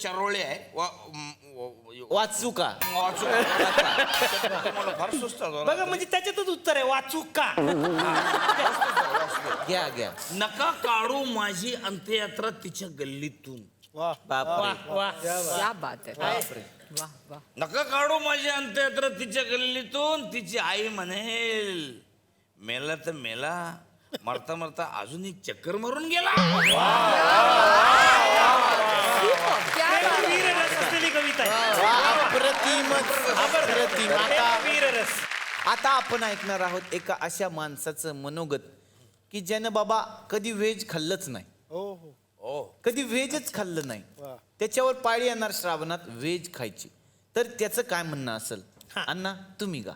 चरोळे आहे वाचू का? मला फार सुस्त बघा म्हणजे त्याच्यातच उत्तर आहे, वाचू का? घ्या घ्या. नका काढू माझी अंत्ययात्रा तिच्या गल्लीतून. बापरे. क्या बात है. बापरे. वाह वाह. नका काढू माझी अंत्ययात्रा तिच्या गल्लीतून. तिची आई म्हणेल मेला तर मेला, मरता मरता अजून एक चक्कर मारून गेला. क्या बात है. वीररस असलेली कविता आहे. अप्रतिमच, अप्रतिम. वीररस. आता आपण ऐकणार आहोत एका अशा माणसाचं मनोगत की ज्यानं बाबा कधी व्हेज खाल्लंच नाही, कधी व्हेजच खाल्लं नाही. त्याच्यावर पाळी येणार श्रावणात व्हेज खायची, तर त्याचं काय म्हणणं असेल? अण्णा तुम्ही गा.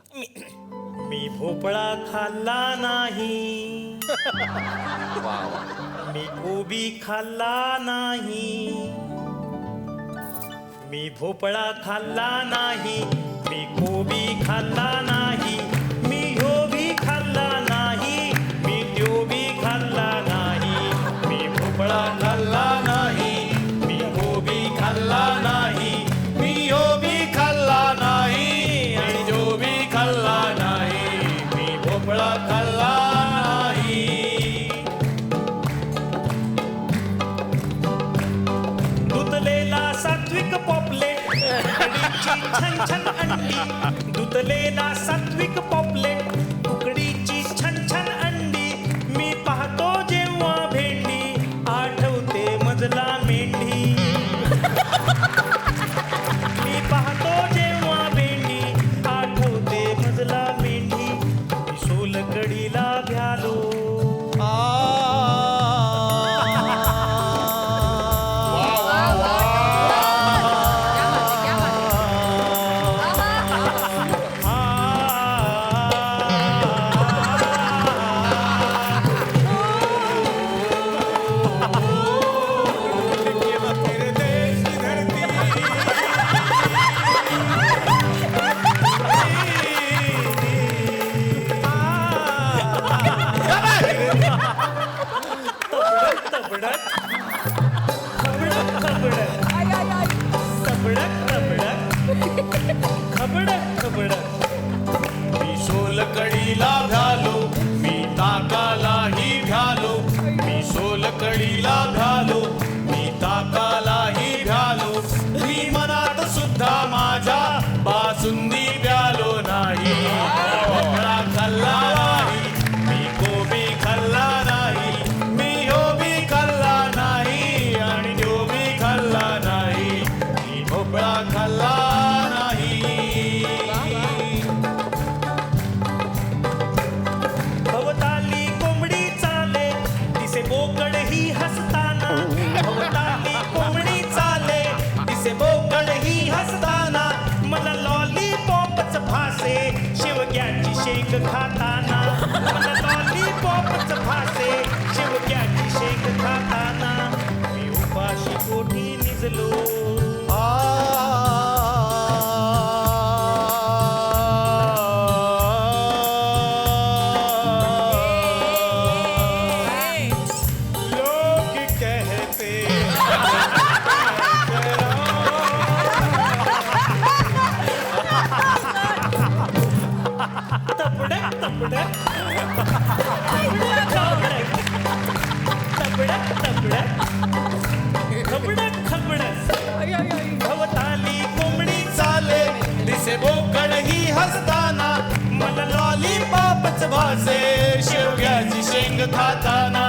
मी भोपळा खाल्ला नाही, वा वा. मी कोबी खाल्ला नाही, मी भोपळा खाल्ला नाही, मी कोबी खाल्ला नाही, मी ह्यो बी खाल्ला नाही, मी त्यो बी खाल्ला नाही, मी भोपळा खाल्ला नाही, मी कोबी खाल्ला नाही, मी ह्यो बी खाल्ला नाही, आणि त्यो बी खाल्ला नाही, मी भोपळा खाल्ला नाही. दुधलेला सात्विक पॉपलेट, तुकडीची छन छन अंडी, दुधलेला सात्विक पॉपलेट, तुकडीची छन छन अंडी, मी पाहतो जेव्हा भेंडी, आठवते मजला मेंढी, मी पाहतो जेव्हा भेंडी, आठवते मजला मेंढी, मी सोलकडीला भ्यालो. क्या बात है. मी सोलकडीला भ्यालो, मी ताकालाही भ्यालो, मी सोलकडीला भ्यालो, मी ताकालाही भ्यालो, मी मनात सुद्धा माझ्या बासुंदी प्यालो नाही. भोपळा खाल्ला नाही, मी कोबी खाल्ला नाही, मी ह्यो बी खाल्ला नाही, आणि त्यो बी खाल्ला नाही, मी भोपळा खाल्ला नाही. भवताली कोंबडी चाले, दिसे बोकड ही हसताना, भवताली कोंबडी चाले, दिसे बोकड ही हसताना, मला लॉलीपॉपच भासे शेवग्याची शेंग खाताना, मला लॉलीपॉपच भासे शेवग्याची शेंग खाताना, मी उपाशी पोटी निजलो. लोग कहते तपड़क तपड़क तपड़क तपड़क खबडक खबडक भवताली कोंबडी चाले, दिसे बोकड ही हसताना, मला लॉलीपॉपच भासे शेवग्याची शेंग खाताना,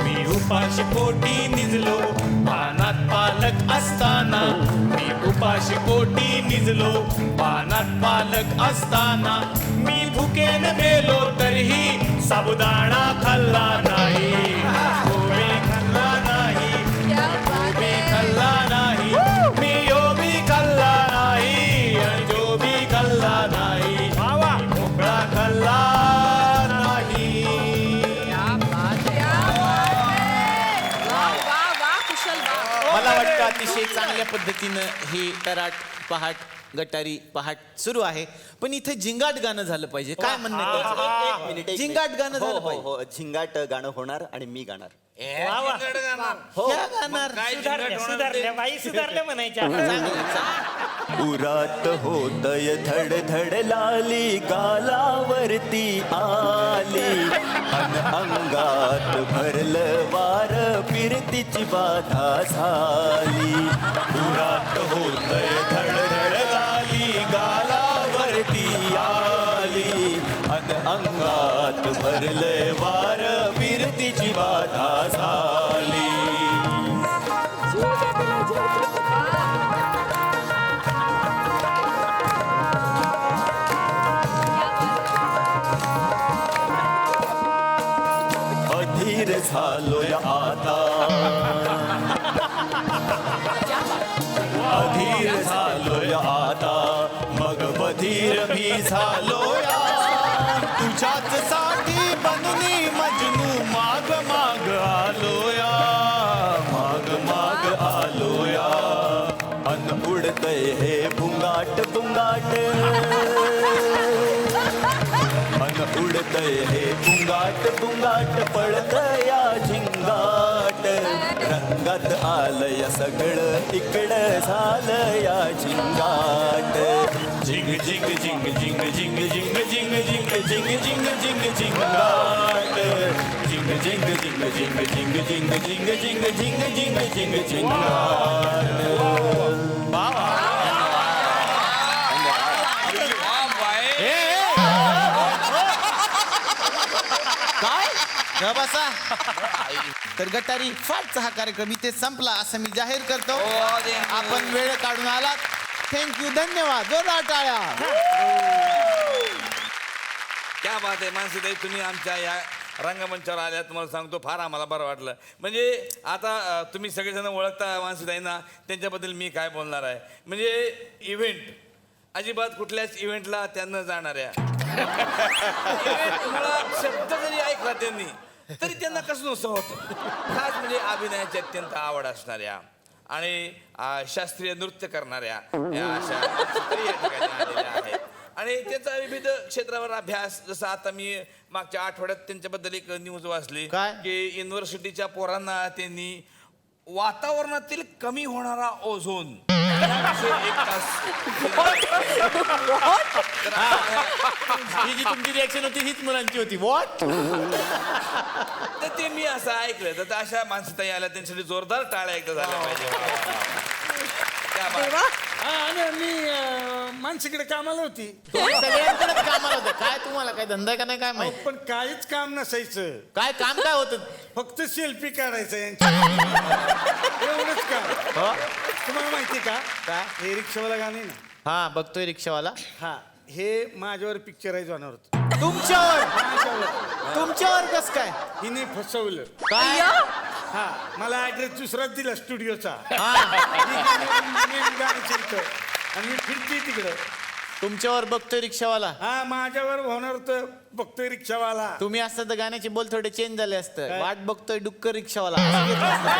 मी उपाशी पोटी निजलो पानात पालक असताना, मी उपाशी पोटी निजलो पानात पालक असताना, मी भुकेन मेलो तरीही साबुदाणा खाल्ला नाही, कोबी खाल्ला नाही, कोबी खाल्ला नाही, मी ह्यो बी खाल्ला नाही, आणि त्यो बी खाल्ला नाही, भोपळा खाल्ला नाही. क्या बात है. वाह वाह वाह कुशल वाह. मला वाटतं अतिशय चांगल्या पद्धतीनं ही तराट पहाट गटारी पहाट सुरू आहे, पण इथे झिंगाट गाणं झालं पाहिजे. काय म्हणणं आहे त्याचं? झिंगाट गाणं झालं पाहिजे. हो झिंगाट गाणं होणार आणि मी गाणार. वा, वा. झिंगाट गाणार. क्या गाणार? मग काय सुधारल्या झिंगाट होणार सुधारल्या ते? बाई सुधारल्या म्हणायच्या. चांगलं, चांगलं. उरात होतय धड धड लाली गालावरती आली अन अंगात भरलं वार फिरतीची बाधा झाली. उरात होतय धड धड लाली गालावरती आली अन अंगात भरलं वार फिरतीची बाधा झाली. अधीर झालोय आता अधीर झालोय आता मग बधीर भी झालोया तुझ्याच साठी बननी मजनू माग माग आलोया माग माग आलोया अन उडतय हे बुंगाट बुंगाट अन उडतय हे बुंगाट बुंगाट पळतया झिंगाट रंगात आलंय सगळं इकडं झालंया झिंगाट. झिंग झिंग झिंग झिंग झिंग झिंग झिंग झिंग झिंग झिंग झिंग झिंगाट झिंग झिंग झिंग झिंग झिंग झिंग झिंग झिंग झिंग झिंग झिंग झिंगाट. वा बाई. काय ग बसा. तर गटारी फाटचा हा कार्यक्रम इथे संपला असं मी जाहीर करतो. thank you. आपण वेळ काढून आलात, थँक्यू, धन्यवाद. जोरदार टाळ्या. क्या बात आहे मानसीताई, तुम्ही आमच्या या रंगमंचावर आल्या. तुम्हाला सांगतो फार आम्हाला बरं वाटलं. म्हणजे आता तुम्ही सगळेजण ओळखता मानसीताईंना, त्यांच्याबद्दल मी काय बोलणार आहे. म्हणजे इव्हेंट अजिबात कुठल्याच इव्हेंटला त्यांना जाणाऱ्या मुळात शब्द जरी ऐकला त्यांनी तरी त्यांना कसं नुसतं होतं. खास म्हणजे अभिनयाची अत्यंत आवड असणाऱ्या आणि शास्त्रीय नृत्य करणाऱ्या या अशा तरी या ठिकाणी आलेल्या आहेत. आणि त्यांचा विविध क्षेत्रावर अभ्यास, जसं आता मी मागच्या आठवड्यात त्यांच्याबद्दल एक न्यूज वाचली काय? की युनिव्हर्सिटीच्या पोरांना त्यांनी वातावरणातील कमी होणारा ओझोन याविषयी 1 तास ही जी तुमची रिॲक्शन होती हीच मुलांची होती. व्हॉट? तर ते मी असं ऐकलं. तर अशा मानसिकता आल्या त्यांच्यासाठी जोरदार टाळ्या एकदा झाल्या पाहिजे. क्या बात. आणि मी माणसाकडे कामाला होती, सगळ्यांकडे कामाला होतं. काय तुम्हाला काय धंदा आहे का नाही काय माहिती? पण काहीच काम नसायचं, काय काम काय होतं? फक्त सेल्फी काढायचं यांच्या एवढंच काम. तुम्हाला माहिती का काय? हे रिक्षावाला गाणे ना, हा बघतोय रिक्षावाला. हा हे माझ्यावर पिक्चराईज होणार होतं. तुमच्यावर कस काय? हिने फसवलं. काय? हा मला ऍड्रेस दुसराच दिला स्टुडिओचा. हा आणि मी फिरते तिकडं. तुमच्यावर बघतोय रिक्षावाला. हा माझ्यावर होणार तर बघतोय रिक्षावाला. तुम्ही असतं तर गाण्याचे बोल थोडे चेंज झाले असतं. काय? वाट बघतोय डुक्कर रिक्षावाला असं घेतलं असतं.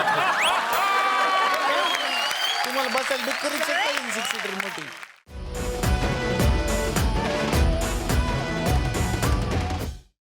तुम्हाला बसायला डुक्कर रिक्षा 6 सीटर मोठी.